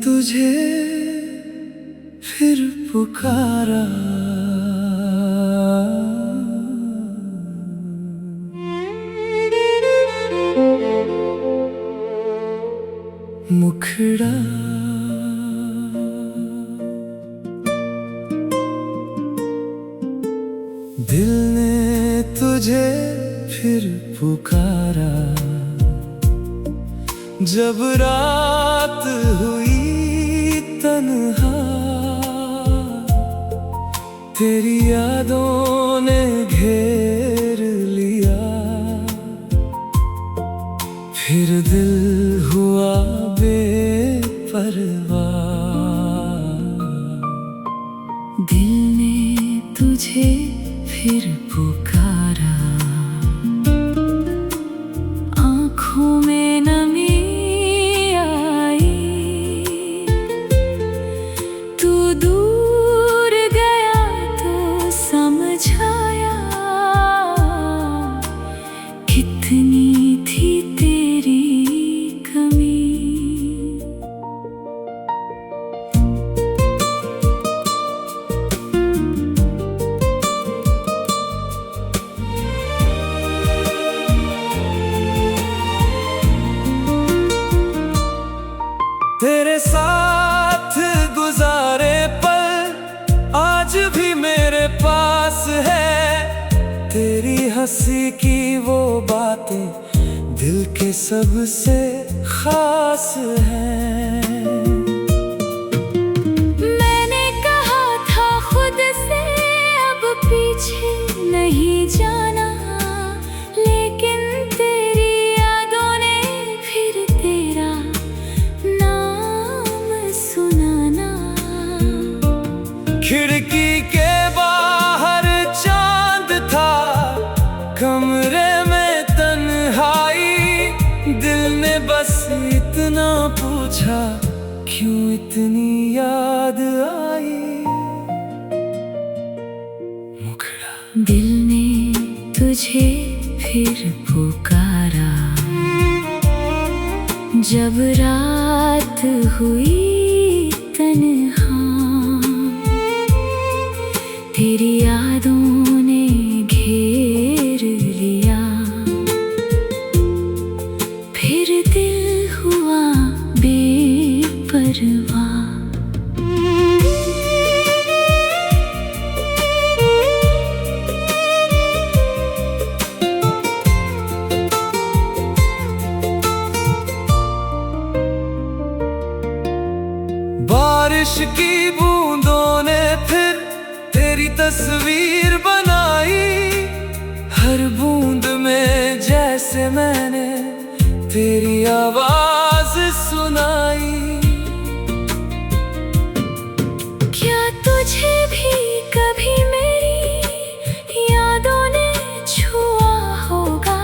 तुझे फिर पुकारा, मुखड़ा दिल ने तुझे फिर पुकारा। जब रात हुई तन्हा, तेरी यादों ने घेर लिया। फिर दिल हुआ बेपरवाह, दिल ने तुझे फिर पुकारा। आँखों में नमी आई, तू दूर गया तो समझ आया, कितनी थी तेरी कमी। तेरे साथ गुजारे पल आज भी मेरे पास है। तेरी हंसी की वो बातें दिल के सबसे खास हैं। मैंने कहा था खुद से अब पीछे नहीं जाना, लेकिन तेरी यादों ने फिर तेरा नाम सुनाना। खिड़की के बाहर चांद था, कमरे में तन्हाई। दिल ने बस इतना पूछा, क्यों इतनी याद आई। मुखड़ा दिल ने तुझे फिर पुकारा। जब रात हुई तन्हा, तेरी यादों ने घेर लिया। फिर दिल हुआ बेपरवाह, बारिश की बूंदों ने फिर तेरी तस्वीर बनाई। हर बूंद में जैसे मैंने तेरी आवाज सुनाई। क्या तुझे भी कभी मेरी यादों ने छुआ होगा?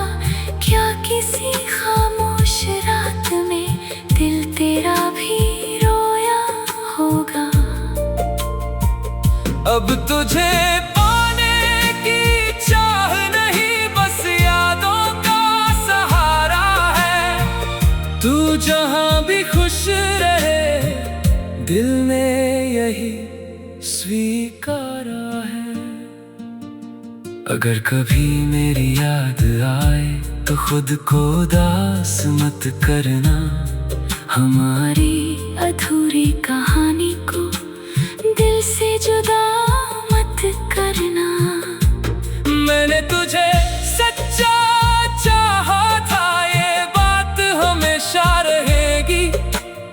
क्या किसी खामोश रात में दिल तेरा भी रोया होगा? अब तुझे पाने की चाह नहीं, बस यादों का सहारा है। तू जहां भी खुश रहे, दिल ने यही स्वीकारा है। अगर कभी मेरी याद आए तो खुद को उदास मत करना। हमारी अधूरी कहानी को दिल से जुदा मत करना। मैंने तुझे सच्चा चाहा था, ये बात हमेशा रहेगी।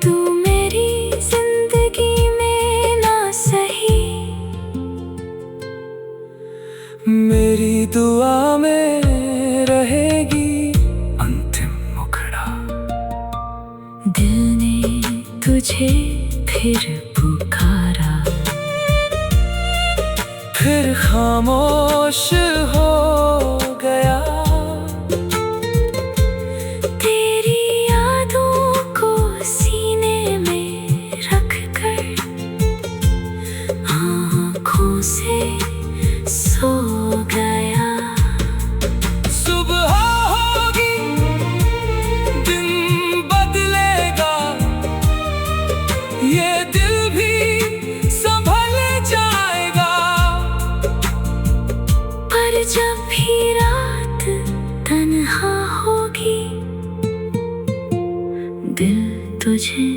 तू मेरी जिंदगी में ना सही, मेरी दुआ में रहेगी। अंतिम मुखड़ा दिल ने तुझे फिर पुकारा। फिर खामोश हो गया। तेरी यादों को सीने में रख कर आँखों से सो गया। सुबह होगी, दिन बदलेगा, ये दिल भी संभल जाएगा। पर जब भी रात तन्हा होगी, दिल तुझे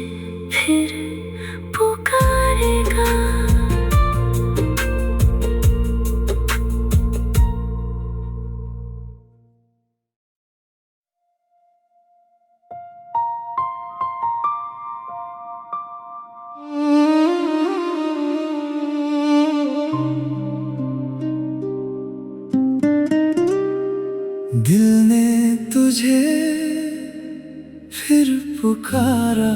फिर पुकारेगा। दिल ने तुझे फिर पुकारा,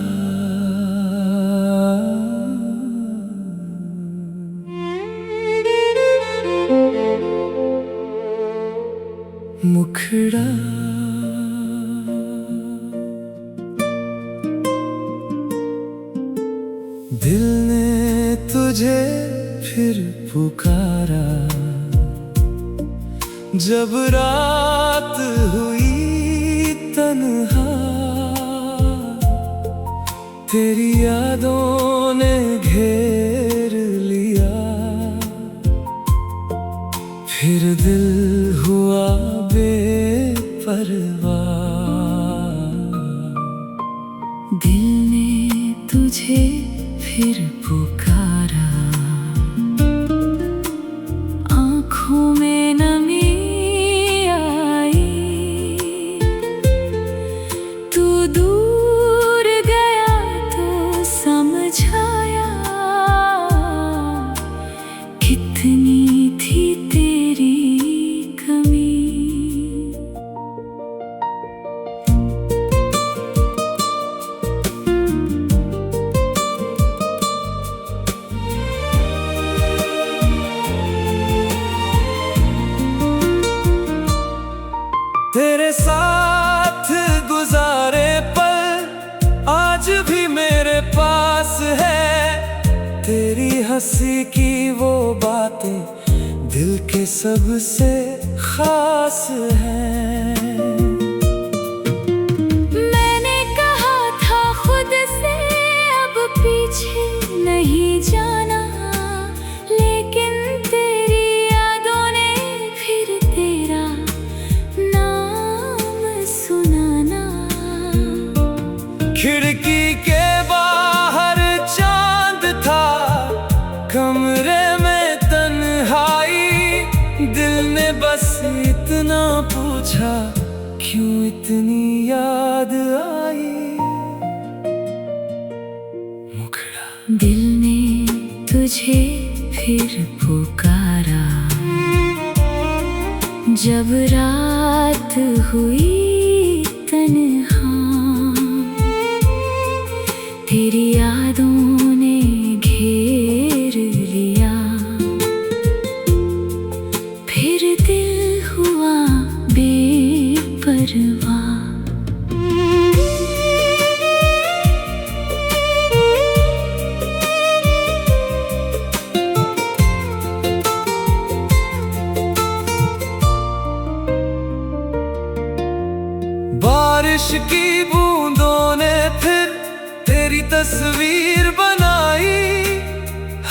मुखड़ा दिल ने तुझे फिर पुकारा। जब रात हुई तन्हा, तेरी यादों ने घेर लिया। फिर दिल हुआ बेपरवाह। दिल ने तुझे फिर पुकारा, आँखों में नमी आई। तू दूर गया तो समझ आया, कितनी थी तेरी कमी। तेरे साथ गुजारे पल आज भी मेरे पास है। तेरी हंसी की वो बातें दिल के सबसे खास हैं। मैंने कहा था खुद से अब पीछे नहीं जाना, लेकिन तेरी यादों ने फिर तेरा नाम सुनाना। खिड़की के बाहर चांद था, कमरे में तन्हाई। दिल ने बस इतना पूछा, क्यों इतनी याद आई। मुखड़ा दिल ने तुझे फिर पुकारा, जब रात हुई तन्हा। तेरी यादों ने घेर लिया। फिर दिल हुआ बेपरवाह। बारिश की बूंदों ने फिर तेरी तस्वीर बनाई।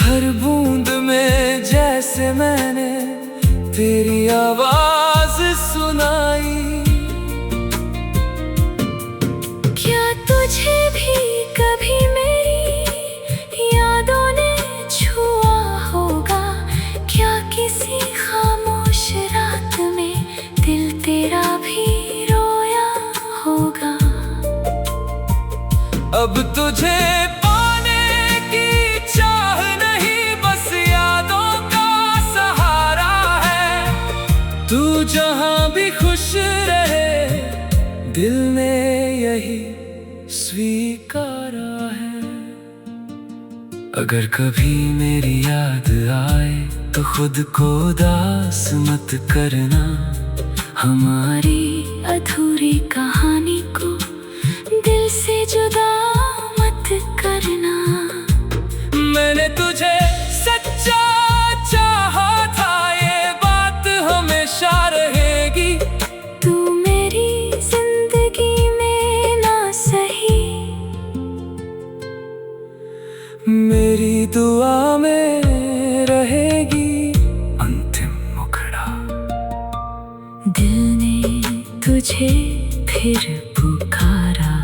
हर बूंद में जैसे मैंने तेरी आवाज सुनाई। क्या तुझे भी कभी मेरी यादों ने छुआ होगा? क्या किसी खामोश रात में दिल तेरा भी रोया होगा? अब तुझे पाने की चाह नहीं, बस यादों का सहारा है। तू जहां भी खुश रहे, दिल ने यही स्वीकारा है। अगर कभी मेरी याद आए तो खुद को उदास मत करना। हमारी अधूरी कहानी को दिल से जुदा मत करना। मैंने तुझे सच्चा चाहा था, ये बात हमेशा रहेगी। तू मेरी जिंदगी में ना सही, मेरी दुआ में रहेगी अंतिम मुखड़ा। दिल ने तुझे फिर पुकारा,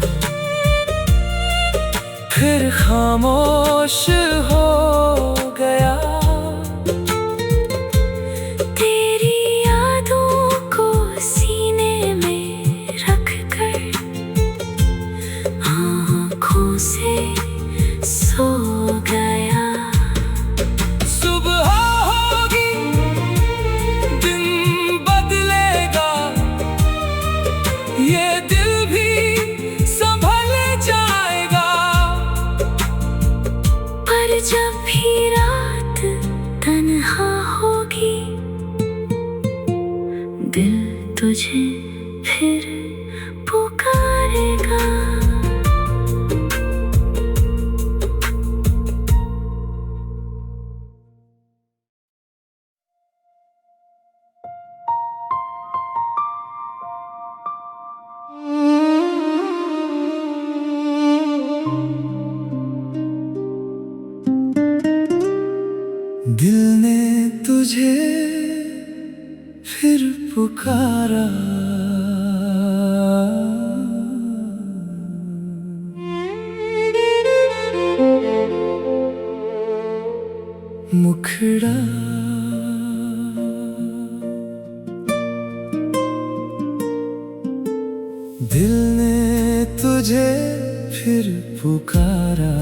फिर खामोश हो गया। तेरी यादों को सीने में रख कर आँखों से सो गया। सुबह होगी, दिन बदलेगा, ये दिल भी संभल जाएगा। पर जब भी रात तन्हा होगी, दिल तुझे फिर पुकारेगा। दिल ने तुझे फिर पुकारा। मुखड़ा दिल ने तुझे फिर पुकारा।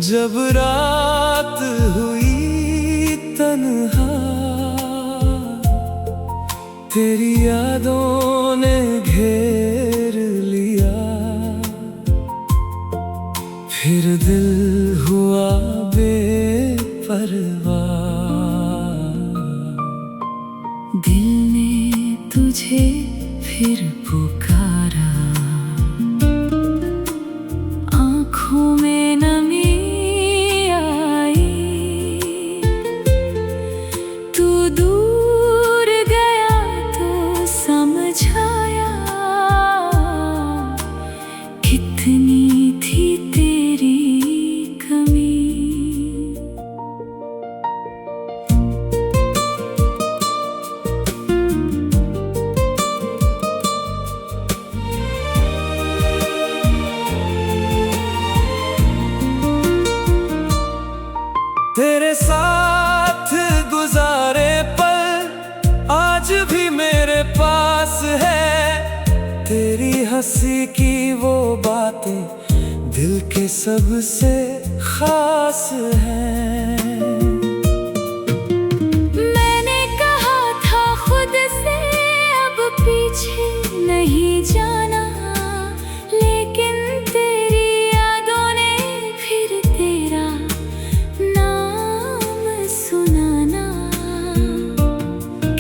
जब रात हुई तन्हा, तेरी यादों ने घेर लिया। फिर दिल हुआ बेपरवाह। दिल ने तुझे फिर पुकारा, आँखों में नमी आई। तू दूर गया तो समझाया, कितनी थी तेरी कमी। तेरे साथ गुजारे पल आज भी मेरे पास है। तेरी हंसी की वो बातें दिल के सबसे खास हैं। मैंने कहा था खुद से अब पीछे नहीं जाना, लेकिन तेरी यादों ने फिर तेरा नाम सुनाना।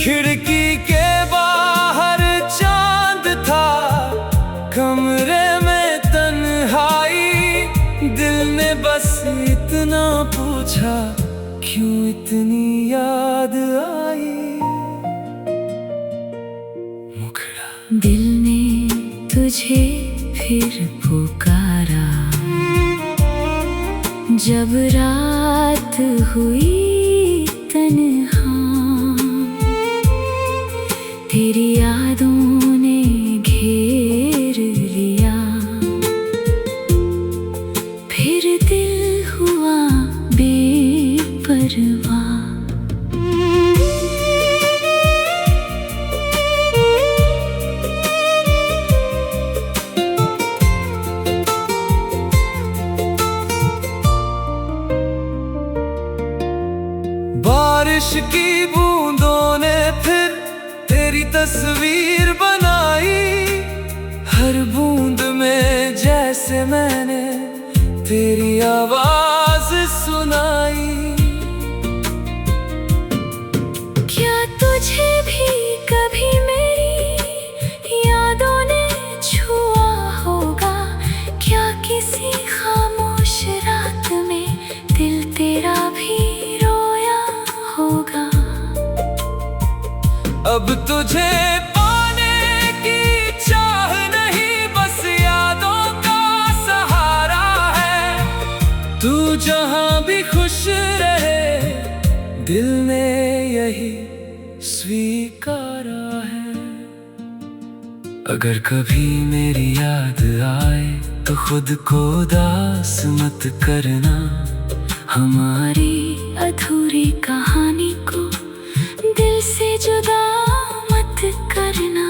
खिड़की के बाहर चांद था, कमरे में तन्हाई। दिल ने बस इतना पूछा, क्यों इतनी याद आई। मुखड़ा दिल ने तुझे फिर पुकारा, जब रात हुई तन्हा। तेरी यादों ने घेर लिया, फिर दिल हुआ बेपरवाह। बारिश की बूंदों ने फिर तेरी तस्वीर बनाई। हर बूंद में जैसे मैंने तेरी आवाज सुनाई। क्या तुझे भी कभी मेरी यादों ने छुआ होगा? क्या किसी खामोश रात में दिल तेरा भी रोया होगा? अब तुझे पाने की चाह नहीं, बस यादों का सहारा है। भी खुश रहे, दिल ने यही स्वीकारा है। अगर कभी मेरी याद आए तो खुद को उदास मत करना, हमारी अधूरी कहानी को दिल से जुदा मत करना।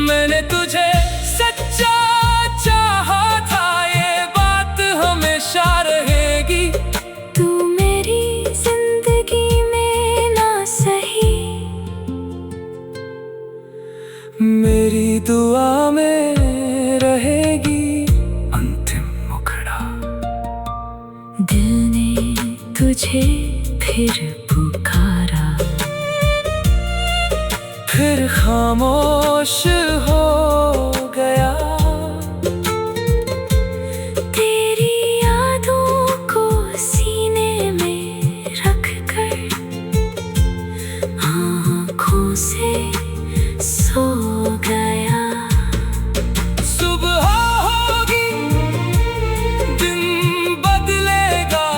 मैंने तुझे सच्चा चाहा था, ये बात हमेशा रहेगी। तू मेरी जिंदगी में ना सही, मेरी दुआ में रहेगी। अंतिम मुखड़ा। दिल ने तुझे फिर पुकारा, फिर खामोश हो गया। तेरी यादों को सीने में रख कर आँखों से सो गया। सुबह होगी, दिन बदलेगा,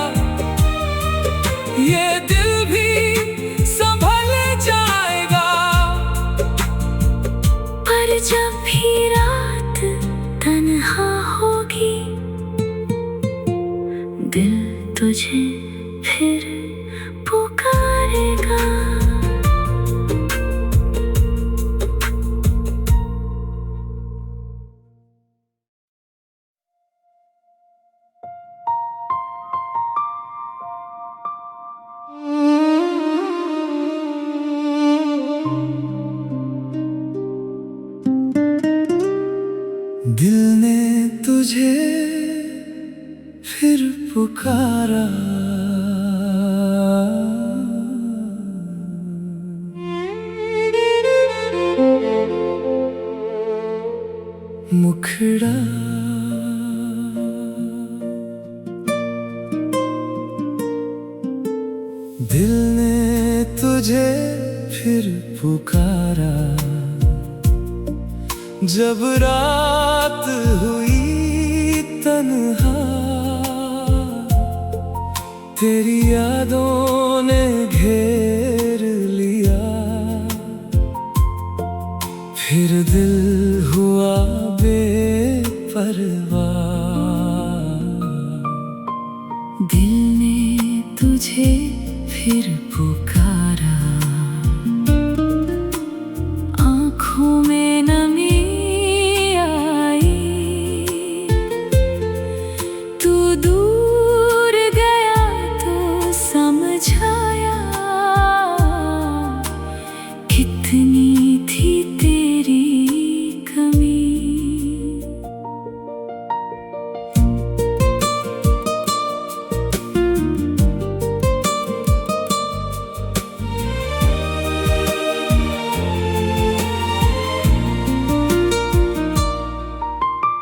ये दिल भी संभल जाएगा। पर जब भी रात तन्हा होगी, दिल तुझे फिर पुकारेगा। दिल ने तुझे फिर पुकारा। मुखड़ा। दिल ने तुझे फिर पुकारा, जब रात हुई तन्हा, तेरी यादों ने घेर लिया। फिर दिल हुआ बेपरवाह। दिल ने तुझे फिर पुकारा, आँखों में नमी आई। तू दूर गया तो समझ आया, कितनी थी तेरी कमी।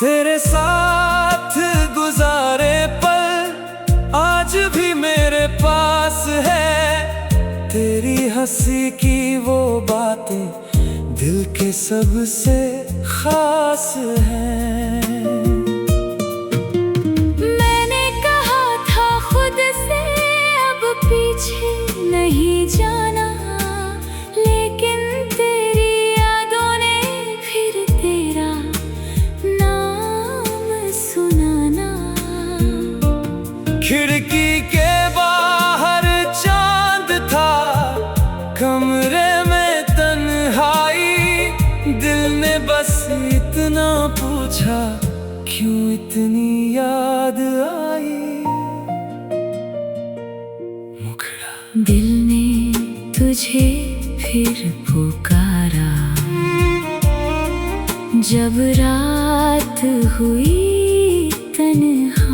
तेरे साथ गुजारे पल आज भी मेरे पास है। तेरी हंसी की वो बातें दिल के सबसे खास हैं। मैंने कहा था खुद से अब पीछे नहीं जाना, लेकिन तेरी यादों ने फिर तेरा नाम सुनाना। खिड़की के बाहर चांद था, कमरे में तन्हाई। दिल ने बस इतना पूछा, क्यों इतनी याद आई। मुखड़ा। दिल ने तुझे फिर पुकारा, जब रात हुई तन्हा,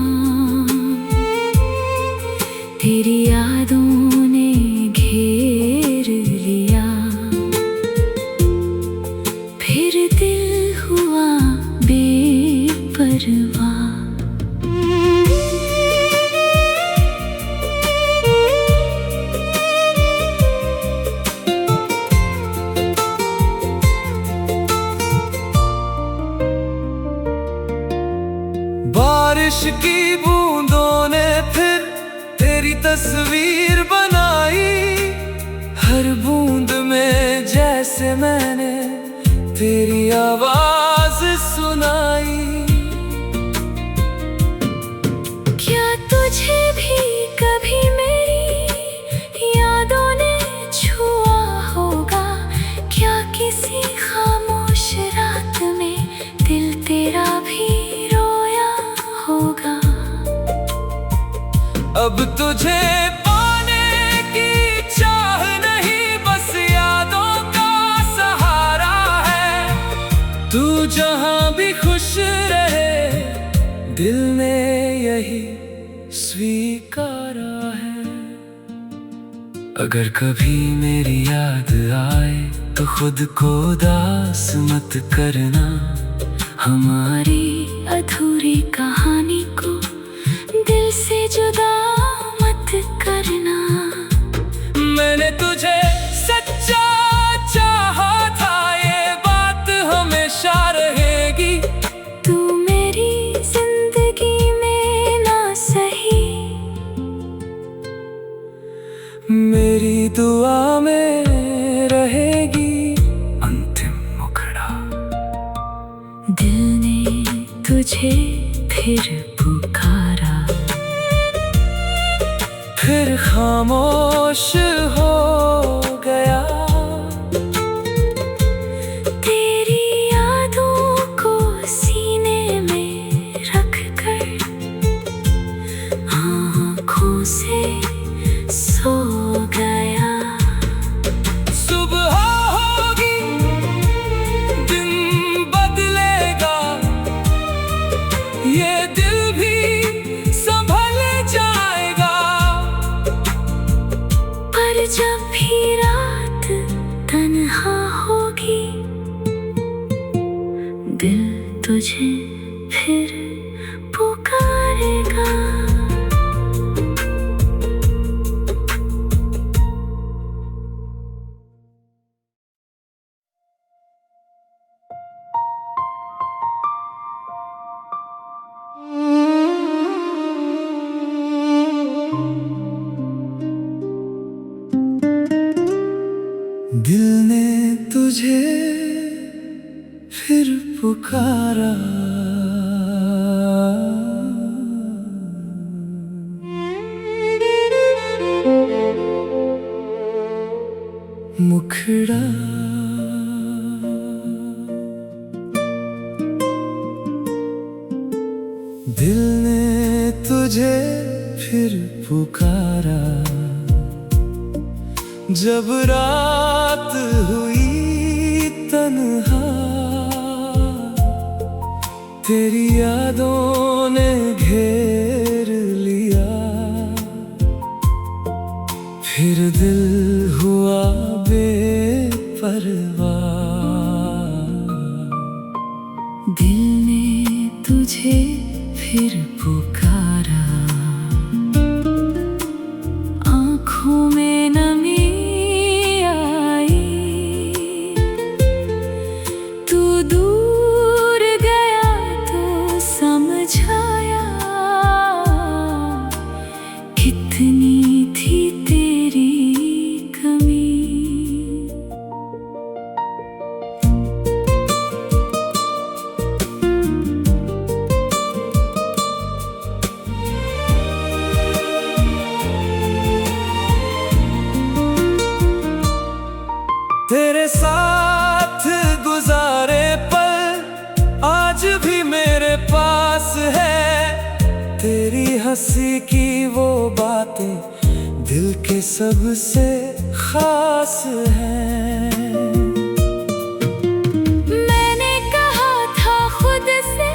तेरी यादों ने घेर लिया। फिर दिल हुआ बेपरवाह। बारिश की बूंदों ने फिर तेरी तस्वीर बनाई, हर बूंद में जैसे मैंने तेरी आवाज सुनाई। क्या तुझे भी कभी मेरी यादों ने छुआ होगा? क्या किसी खामोश रात में दिल तेरा भी रोया होगा? अब तुझे पाने की चाह नहीं, बस यादों का सहारा है। तू जहां भी खुश रहे, दिल ने यही स्वीकारा है। अगर कभी मेरी याद आए तो खुद को उदास मत करना, हमारी अधूरी कहानी को दिल से जुदा मत करना। मैंने तुझे सच्चा चाहा था, ये बात हमेशा रहेगी। तू मेरी जिंदगी में ना सही, मेरी दुआ में रहेगी। अंतिम मुखड़ा। दिल ने तुझे फिर पुकारा, फिर खामोश हो गया। तेरी यादों को सीने में रख कर आँखों से सो गया। सुबह होगी, दिन बदलेगा, ये दिल भी संभल जाएगा। पर जब भी रात तन्हा होगी, दिल तुझे फिर पुकारेगा। दिल ने तुझे फिर पुकारा। मुखड़ा। दिल ने तुझे फिर पुकारा, जब रात हुई तन्हा, तेरी यादों ने घेर लिया। फिर दिल हुआ बेपरवाह। दिल ने तुझे फिर पुकारा, आँखों में नमी आई। तू दूर गया तो समझ आया, कितनी थी तेरी कमी। तेरे साथ गुजारे पल आज भी मेरे पास है। तेरी हंसी की वो बातें दिल के सबसे खास हैं। मैंने कहा था खुद से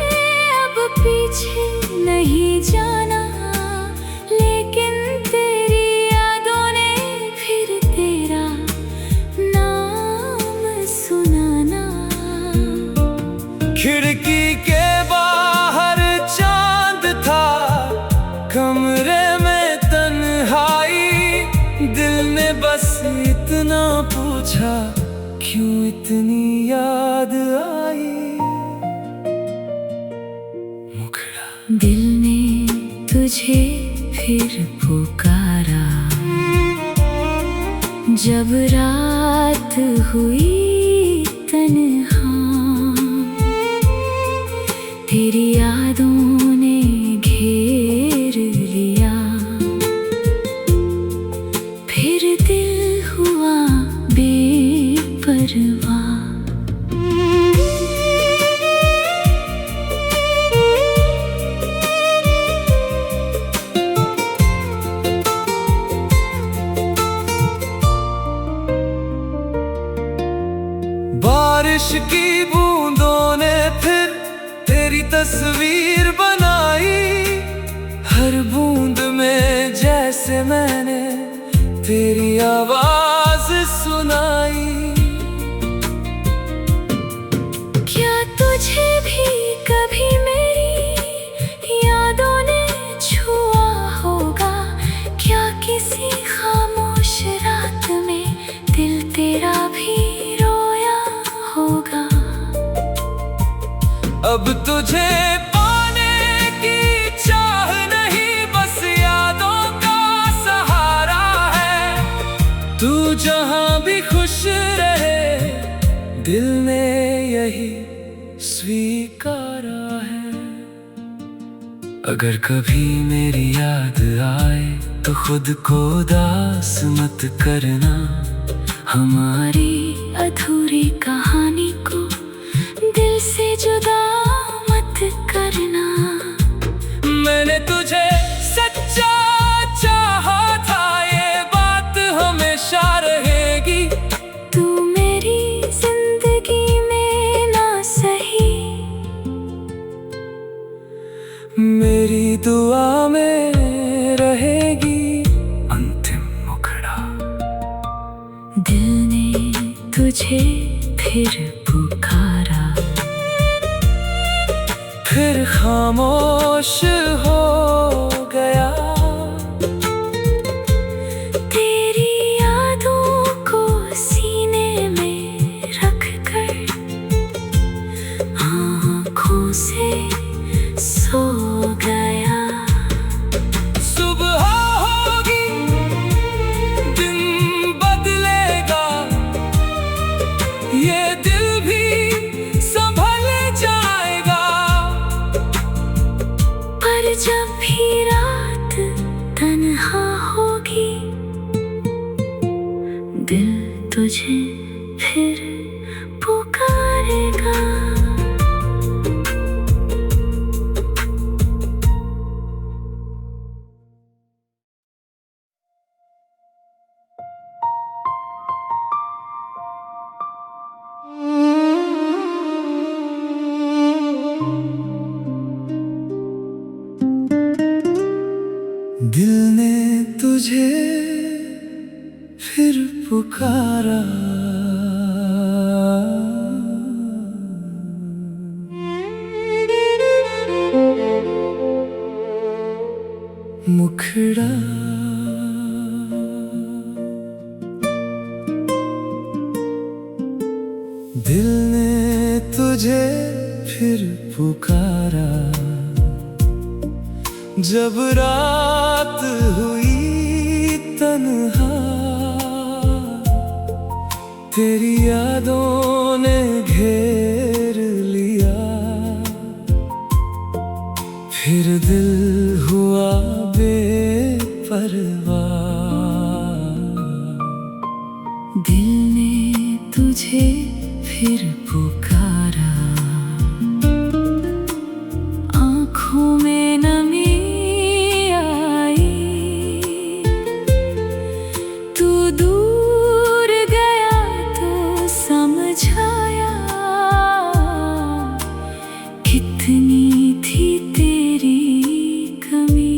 अब पीछे नहीं जाना, लेकिन तेरी यादों ने फिर तेरा नाम सुनाना। खिड़की के बाहर चांद था, कमरे में तन्हाई। दिल ने बस इतना पूछा, क्यों इतनी याद आई। मुखड़ा। दिल ने तुझे फिर पुकारा। जब रात हुई तन्हा, तेरी यादों ने घेर लिया। फिर दिल हुआ बेपरवाह। बारिश की बूंदों ने फिर तेरी तस्वीर बनाई। हर बूंद में जैसे मैंने तेरी आवाज सुनाई। क्या तुझे भी कभी मेरी यादों ने छुआ होगा? क्या किसी खामोश रात में दिल तेरा भी होगा? अब तुझे पाने की चाह नहीं, बस यादों का सहारा है। तू जहां भी खुश रहे, दिल ने यही स्वीकारा है। अगर कभी मेरी याद आए तो खुद को उदास मत करना। हमारी अधूरी कहानी को दिल से जुदा मत करना। मैंने तुझे सच्चा चाहा था, ये बात हमेशा रहेगी। तू मेरी जिंदगी में ना सही, मेरी दुआ में रहेगी। अंतिम मुखड़ा। दिल ने तुझे फिर पुकारा। फिर खामोश हो गया। तेरी यादों को सीने में रख कर आँखों से सो गया। सुबह होगी, दिन बदलेगा, ये दिल भी संभल जाएगा। पर जब भी रात तन्हा होगी, दिल तुझे फिर पुकारेगा। दिल ने तुझे फिर पुकारा। मुखड़ा। दिल ने तुझे फिर पुकारा। जब रात हुई तन्हा, तेरी यादों ने घेर लिया। फिर दिल हुआ बेपरवाह। दिल ने तुझे फिर पुकारा। आँखों में नमी आई। तू दूर गया तो समझाया, कितनी थी तेरी कमी।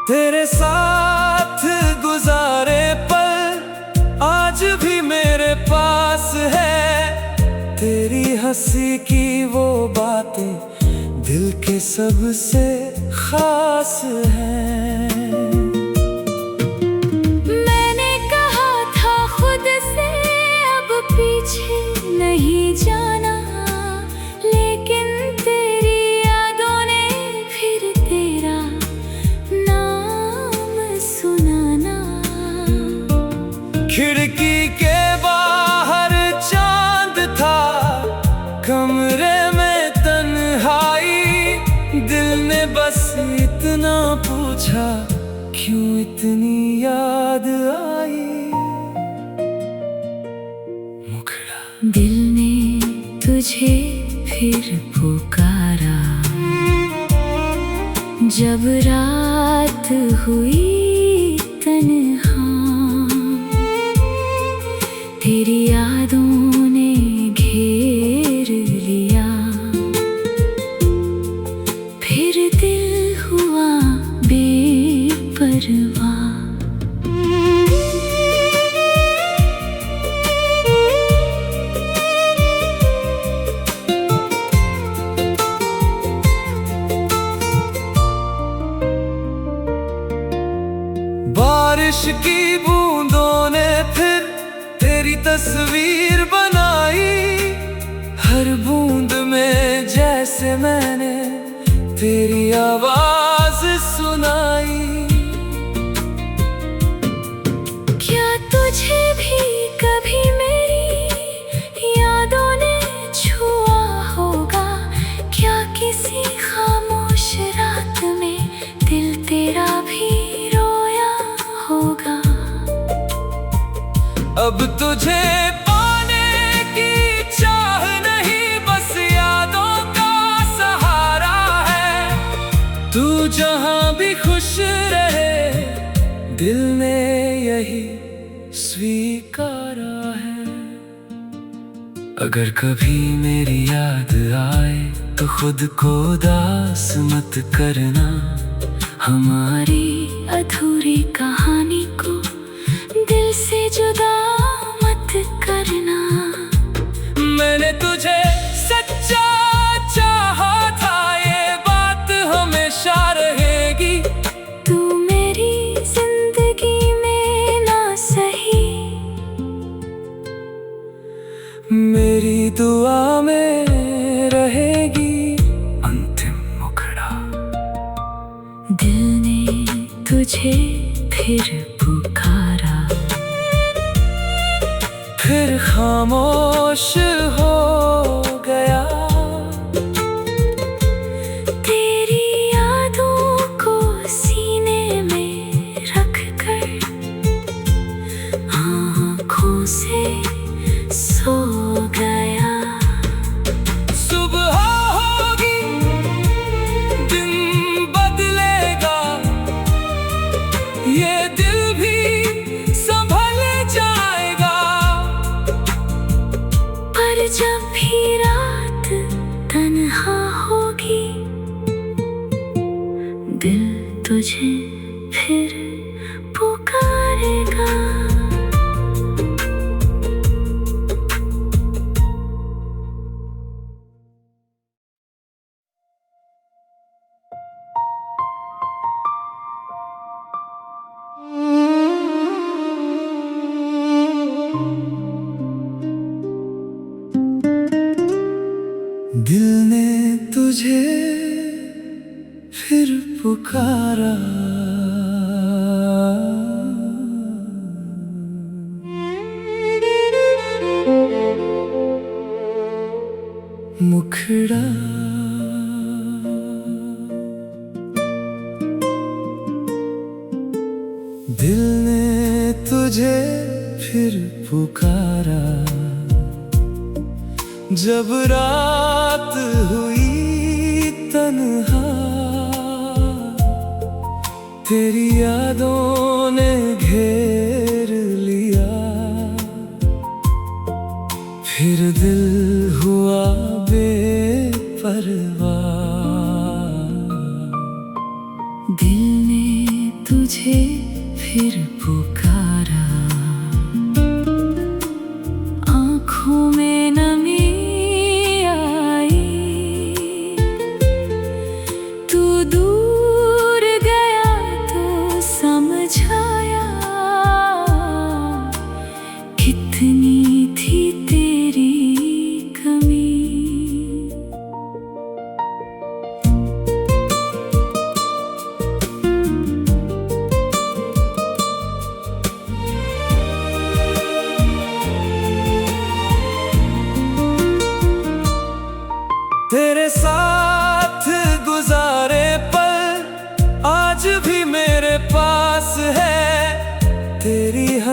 तेरे साथ गुजारे पल आज भी मेरे पास है। तेरी हंसी की वो बातें दिल के सबसे खास है। मैंने कहा था खुद से अब पीछे नहीं जाना, लेकिन तेरी यादों ने फिर तेरा नाम सुनाना। खिड़की के बाहर चांद था, कमरे में तन्हाई, दिल ने बस इतना पूछा क्यों इतनी याद आई। मुखड़ा। दिल ने तुझे फिर पुकारा, जब रात हुई तन्हा, तेरी यादों ने घेर लिया, फिर दिल हुआ बेपरवाह। बारिश की बूंदों ने फिर तेरी तस्वीर बनाई, हर बूंद में जैसे मैंने तेरी आवाज सुनाई। क्या तुझे भी कभी मेरी यादों ने छुआ होगा? क्या किसी खामोश रात में दिल तेरा भी रोया होगा? अब तुझे पाने की चाह नहीं, बस यादों का सहारा है। तू जहां भी खुश रहे, दिल ने यही स्वीकारा है। अगर कभी मेरी याद आए तो खुद को उदास मत करना, हमारी अधूरी कहानी को दिल से जुदा मत करना। मैंने तुझे सच्चा चाहा था, ये बात हमेशा रहेगी। तू मेरी जिंदगी में ना सही, मेरी दुआ में रहेगी। अंतिम मुखड़ा। दिल ने तुझे फिर पुकारा, फिर खामोश हो गया। तेरी यादों को सीने में रख कर आँखों से सो गया। सुबह होगी, दिन बदलेगा, ये दिल भी संभल जाएगा। पर जब भी रात तन्हा होगी, दिल तुझे फिर पुकारेगा। दिल ने तुझे फिर पुकारा, मुखड़ा। दिल ने तुझे फिर पुकारा, जब रात हुई तन्हा, तेरी यादों ने घेर लिया, फिर दिल हुआ बेपरवाह। दिल ने तुझे फिर पुकारा, आँखों में नमी आई,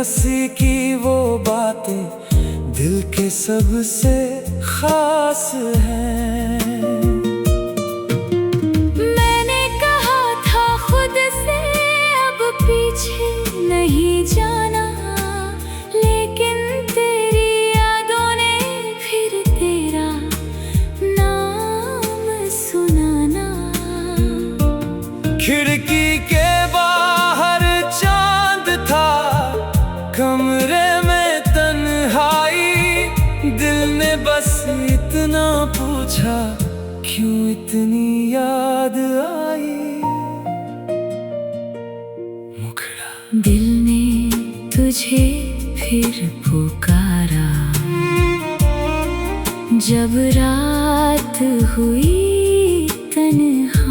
हंसी की वो बातें दिल के सबसे खास हैं। मैंने कहा था खुद से अब पीछे नहीं जाना, लेकिन तेरी यादों ने फिर तेरा नाम सुनाना। खिड़की के बाहर चांद था, कमरे में तन्हाई, दिल ने बस इतना पूछा क्यों इतनी याद आई। मुखड़ा दिल ने तुझे फिर पुकारा, जब रात हुई तन्हा,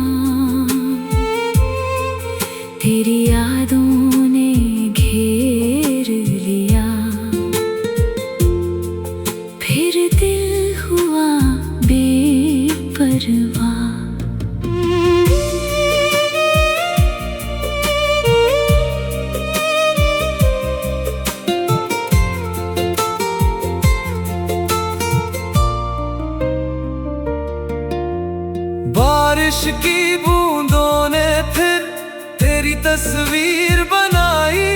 तेरी यादों ने घेर लिया, फिर दिल हुआ बेपरवाह। बारिश की बूंदों ने फिर तेरी तस्वीर बनाई,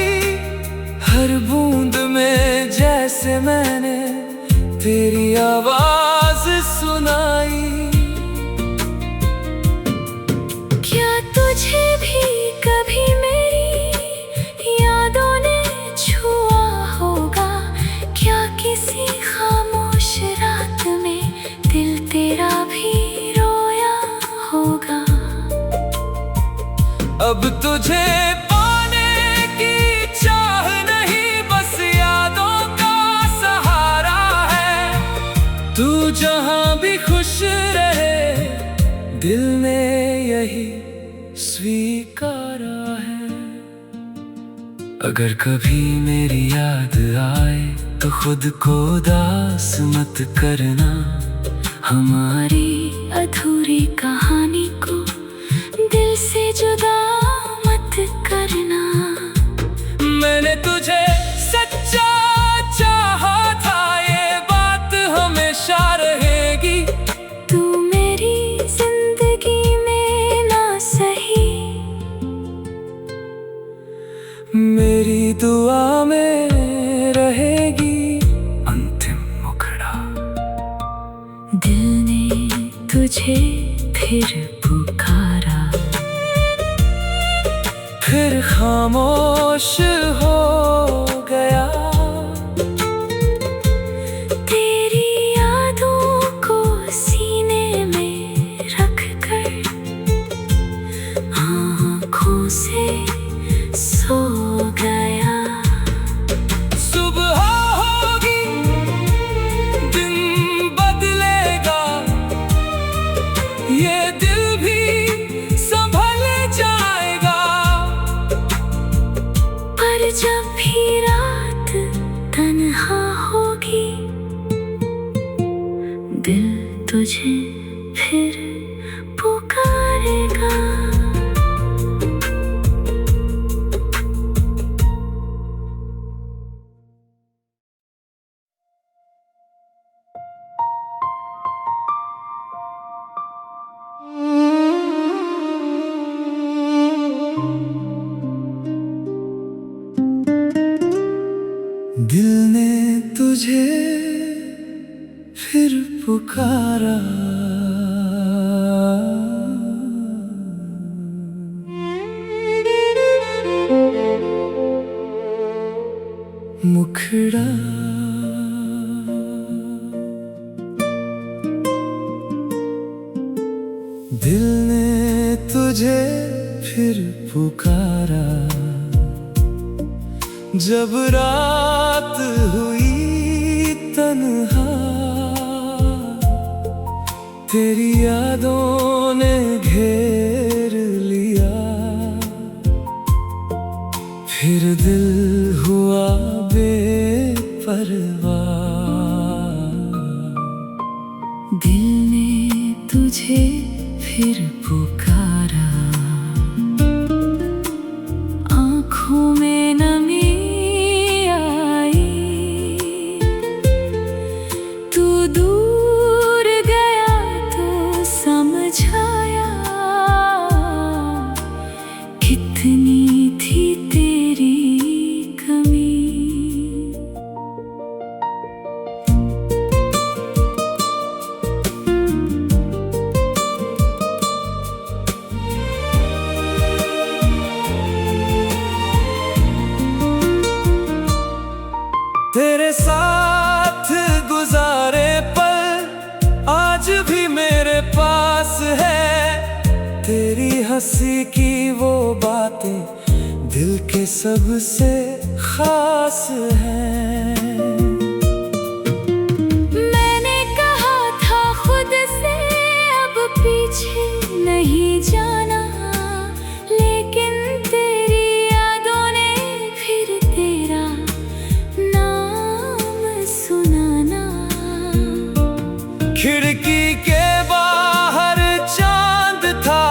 हर बूंद में जैसे मैंने तेरी आवाज सुनाई। क्या तुझे भी कभी मेरी यादों ने छुआ होगा? क्या किसी खामोश रात में दिल तेरा भी रोया होगा? अब तुझे पाने की चाह नहीं, बस यादों का सहारा है। तू जहां भी खुश रहे, दिल ने यही स्वीकारा है। अगर कभी मेरी याद आए तो खुद को उदास मत करना, हमारी अधूरी कहानी को दिल से जुदा मत करना। मैंने तुझे सच्चा चाहा था, ये बात हमेशा रहेगी। तू मेरी जिंदगी में ना सही, मेरी दुआ में रहेगी। अंतिम मुखड़ा दिल ने तुझे फिर पुकारा, फिर खामोश हो गया। तेरी यादों को सीने में रख कर आँखों से सो गया। सुबह होगी, दिन बदलेगा, ये दिल भी संभल जाएगा। पर जब भी रात तन्हा होगी, दिल तुझे फिर पुकारेगा। दिल ने तुझे फिर पुकारा, मुखड़ा दिल ने तुझे फिर पुकारा, जब रात हुई तन्हा, तेरी यादों ने घेर लिया, फिर दिल हुआ बेपरवाह। दिल ने तुझे फिर पुकारा, आँखों में नमी कितनी थी तेरी कमी। तेरे साथ गुजारे पल आज भी मेरे पास है। तेरी हंसी की वो बातें दिल के सबसे खास हैं। मैंने कहा था खुद से अब पीछे नहीं जाना, लेकिन तेरी यादों ने फिर तेरा नाम सुनाना। खिड़की के बाहर चांद था,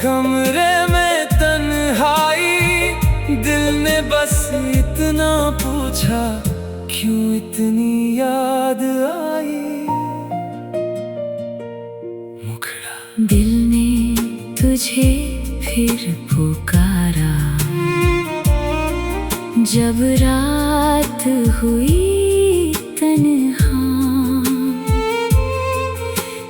कमरे में तन्हाई। दिल ने बस इतना पूछा, क्यों इतनी याद आई। मुखड़ा दिल ने तुझे फिर पुकारा, जब रात हुई तन्हा।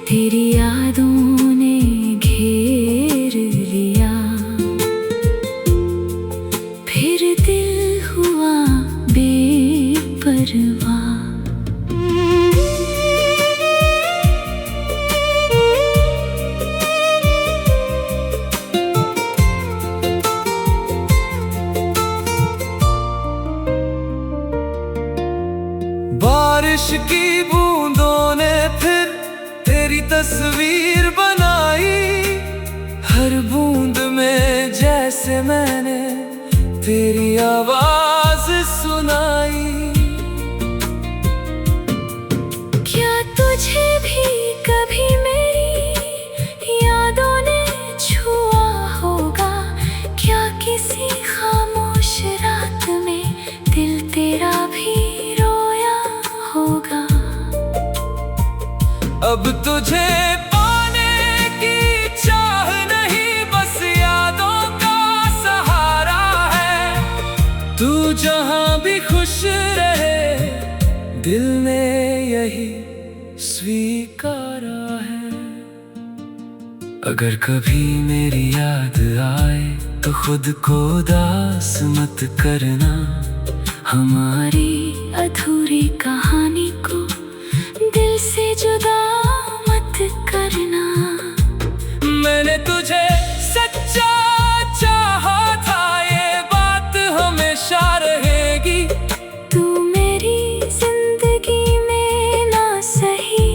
तेरी यादों ने घेर लिया, फिर दिल हुआ बेपरवाह। बारिश की बूंदों ने फिर तेरी तस्वीर बनाई। हर बूंद में जैसे मैंने तेरी आवाज सुनाई। क्या तुझे भी कभी मेरी यादों ने छुआ होगा? क्या किसी खामोश रात में दिल तेरा भी रोया होगा? अब तुझे पाने की चाह नहीं, बस यादों का सहारा है। तू जहां भी खुश रहे, दिल ने यही स्वीकारा है। अगर कभी मेरी याद आए तो खुद को उदास मत करना। हमारी अधूरी कहानी को दिल से जुदा मत करना। मैंने तुझे सच्चा चाहा था, ये बात हमेशा रहेगी। तू मेरी जिंदगी में ना सही,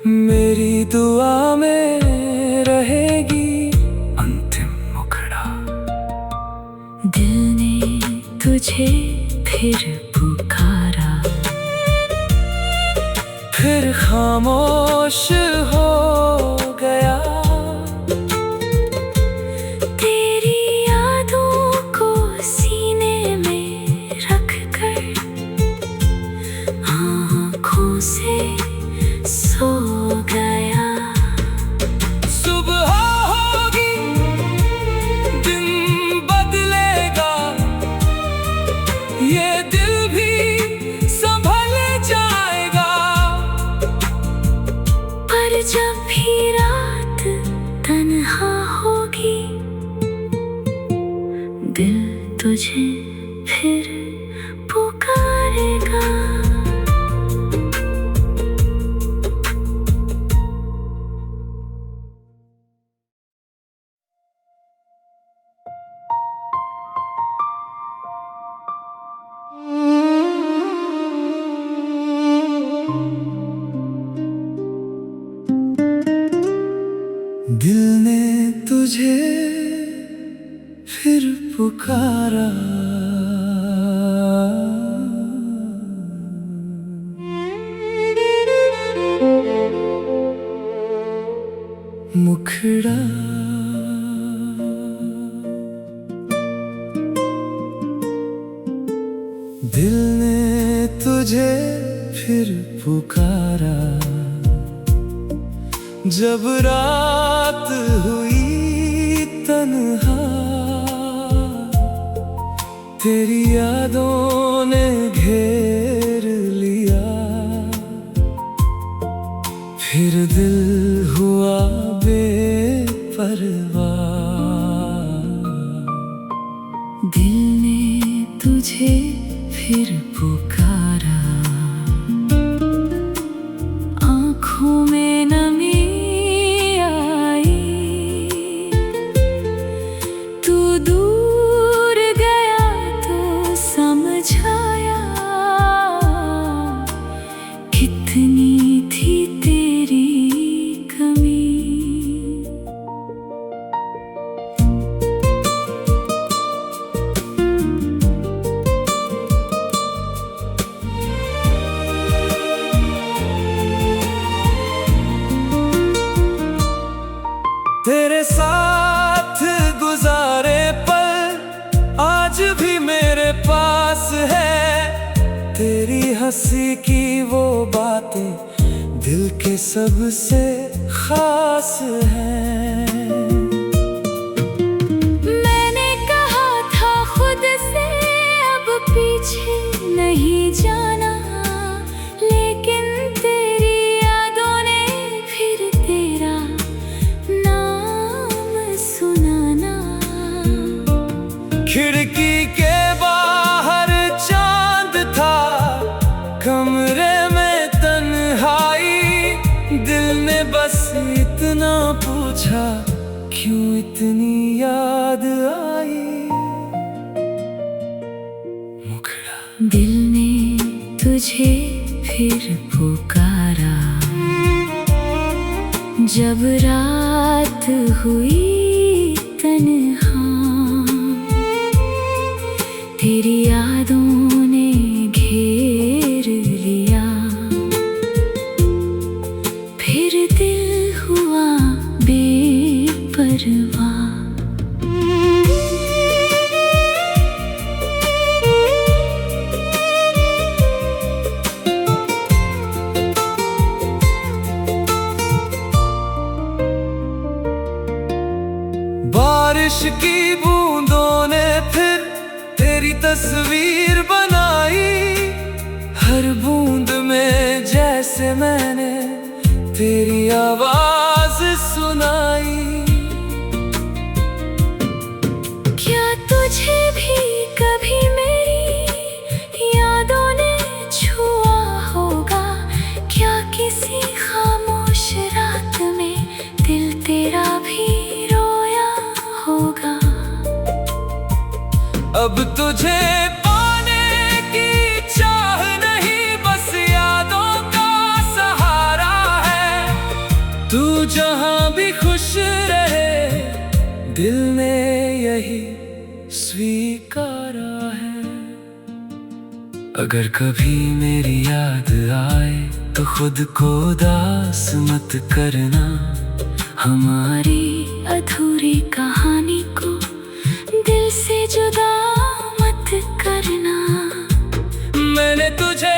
मेरी दुआ में रहेगी। अंतिम मुखड़ा दिल ने तुझे फिर पुकारा, फिर खामोश हो गया। तेरी यादों को सीने में रख कर आँखों से सो गया। सुबह होगी, दिन बदलेगा, ये दिल भी संभल जाएगा। पर जब भी रात तन्हा होगी, दिल तुझे फिर पुकारेगा। दिल ने तुझे फिर पुकारा। मुखड़ा दिल ने तुझे फिर पुकारा, जब रात हुई तन्हा, तेरी यादों ने घेर लिया। फिर दिल हुआ बेपरवाह, दिल ने तुझे फिर पुकारा, आँखों में नमी आई। तू दूर गया तो समझ आया, कितनी थी तेरी कमी। तेरे साथ गुजारे पल आज भी मेरे पास है। तेरी हंसी की वो बातें दिल के सबसे खास हैं। मैंने कहा था खुद से अब पीछे नहीं जाना, लेकिन तेरी यादों ने फिर तेरा नाम सुनाना। खिड़की के बाहर चांद था, कमरे में तन्हाई। दिल ने बस इतना पूछा, क्यों इतनी याद आई। मुखड़ा दिल ने तुझे फिर पुकारा, जब रात हुई तन्हा। तेरी यादों ने घेर लिया, फिर दिल हुआ बेपरवाह। बारिश की बूंदों ने फिर तेरी तस्वीर बनाई। हर बूंद में जैसे मैंने तेरी आवाज सुनाई। क्या तुझे भी कभी मेरी यादों ने छुआ होगा? क्या किसी खामोश रात में दिल तेरा भी रोया होगा? अब तुझे पाने की चाह नहीं, बस यादों का सहारा है। तू जहां भी खुश रहे, दिल ने यही स्वीकारा है। अगर कभी मेरी याद आए तो खुद को उदास मत करना। हमारी अधूरी कहानी को दिल से जुदा मत करना। मैंने तुझे